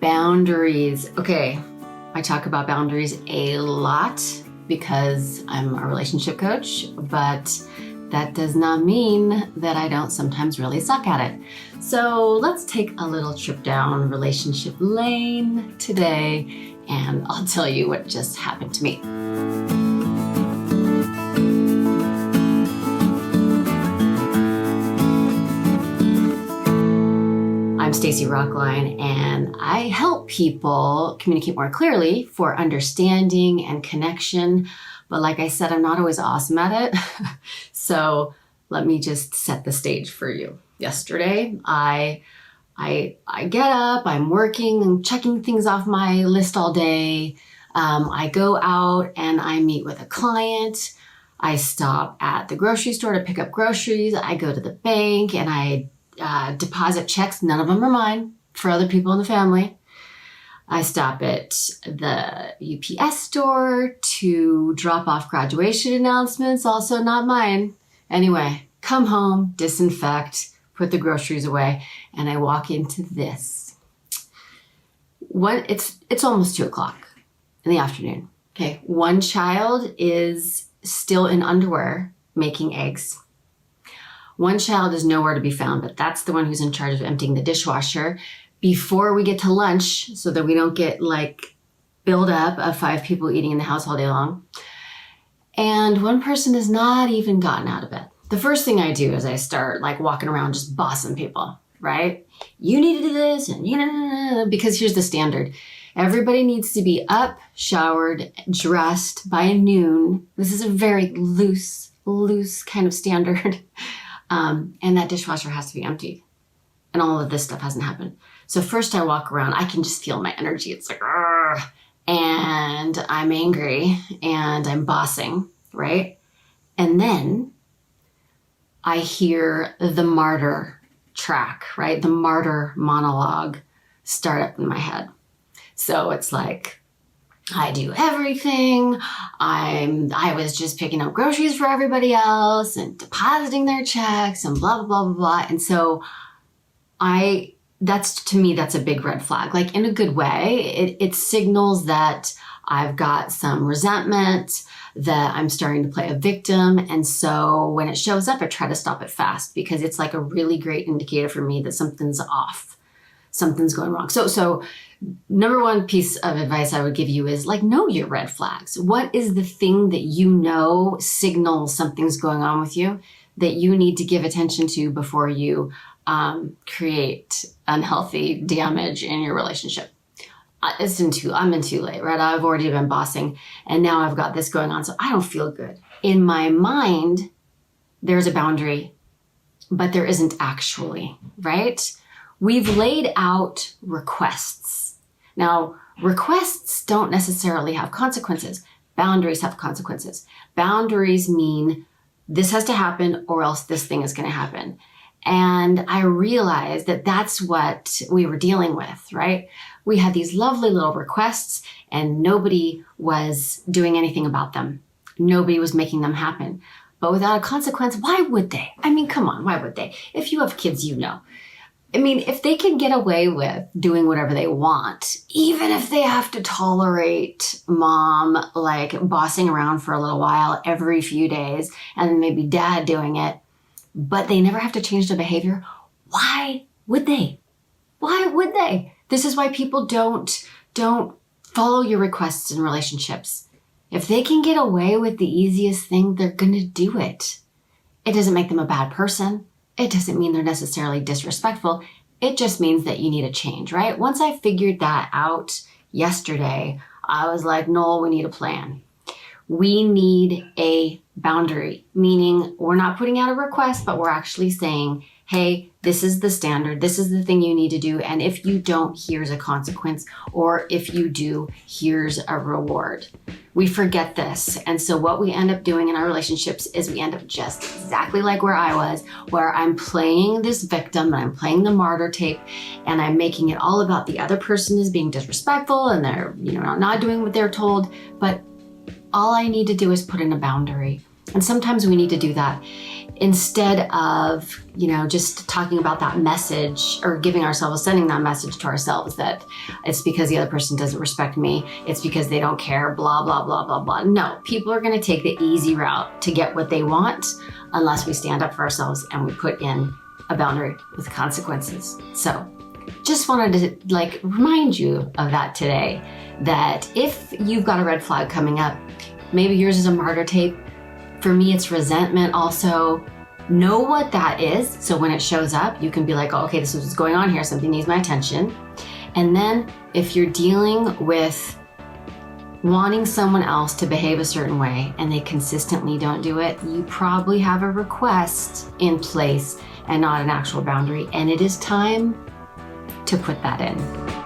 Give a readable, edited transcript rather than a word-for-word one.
Boundaries. Okay, I talk about boundaries a lot because I'm a relationship coach, but that does not mean that I don't sometimes really suck at it. So let's take a little trip down relationship lane today, and I'll tell you what just happened to me. I'm Stacy Rocklein, and I help people communicate more clearly for understanding and connection. But like I said, I'm not always awesome at it. So let me just set the stage for you. Yesterday, I get up, I'm working and checking things off my list all day. I go out and I meet with a client. I stop at the grocery store to pick up groceries. I go to the bank and I deposit checks. None of them are mine, for other people in the family. I stop at the UPS store to drop off graduation announcements, also not mine. Anyway, come home, disinfect, put the groceries away, and I walk into this. It's almost 2:00 in the afternoon. Okay, one child is still in underwear making eggs. One child is nowhere to be found, but that's the one who's in charge of emptying the dishwasher before we get to lunch so that we don't get like buildup of 5 people eating in the house all day long. And one person has not even gotten out of bed. The first thing I do is I start like walking around just bossing people, right? You need to do this and because here's the standard. Everybody needs to be up, showered, dressed by noon. This is a very loose kind of standard. And that dishwasher has to be emptied. And all of this stuff hasn't happened. So first I walk around, I can just feel my energy. It's like, argh, and I'm angry and I'm bossing, right? And then I hear the martyr track, right? The martyr monologue start up in my head. So it's like, I do everything. I was just picking up groceries for everybody else and depositing their checks and blah, blah, blah, blah, blah. And so to me, that's a big red flag. Like in a good way, it signals that I've got some resentment, that I'm starting to play a victim. And so when it shows up, I try to stop it fast because it's like a really great indicator for me that something's off, something's going wrong. So number one piece of advice I would give you is like, know your red flags. What is the thing that you know signals something's going on with you that you need to give attention to before you create unhealthy damage in your relationship? I'm in too late, right? I've already been bossing and now I've got this going on. So I don't feel good. In my mind, there's a boundary, but there isn't actually, right? We've laid out requests. Now, requests don't necessarily have consequences. Boundaries have consequences. Boundaries mean this has to happen or else this thing is going to happen. And I realized that that's what we were dealing with, right? We had these lovely little requests and nobody was doing anything about them. Nobody was making them happen. But without a consequence, why would they? I mean, come on, why would they? If you have kids, you know. I mean, if they can get away with doing whatever they want, even if they have to tolerate mom like bossing around for a little while every few days and maybe dad doing it, but they never have to change their behavior, why would they? Why would they? This is why people don't follow your requests in relationships. If they can get away with the easiest thing, they're going to do it. It doesn't make them a bad person. It doesn't mean they're necessarily disrespectful. It just means that you need a change, right? Once I figured that out yesterday, I was like, no, we need a plan. We need a boundary, meaning we're not putting out a request, but we're actually saying, hey, this is the standard. This is the thing you need to do. And if you don't, here's a consequence. Or if you do, here's a reward. We forget this. And so what we end up doing in our relationships is we end up just exactly like where I was, where I'm playing this victim and I'm playing the martyr tape and I'm making it all about the other person is being disrespectful and they're, not doing what they're told. But all I need to do is put in a boundary. And sometimes we need to do that instead of, just talking about that message or sending that message to ourselves that it's because the other person doesn't respect me. It's because they don't care, blah, blah, blah, blah, blah. No, people are going to take the easy route to get what they want unless we stand up for ourselves and we put in a boundary with consequences. So just wanted to remind you of that today, that if you've got a red flag coming up, maybe yours is a martyr tape. For me, it's resentment also. Know what that is. So when it shows up, you can be like, oh, okay, this is what's going on here. Something needs my attention. And then if you're dealing with wanting someone else to behave a certain way and they consistently don't do it, you probably have a request in place and not an actual boundary. And it is time to put that in.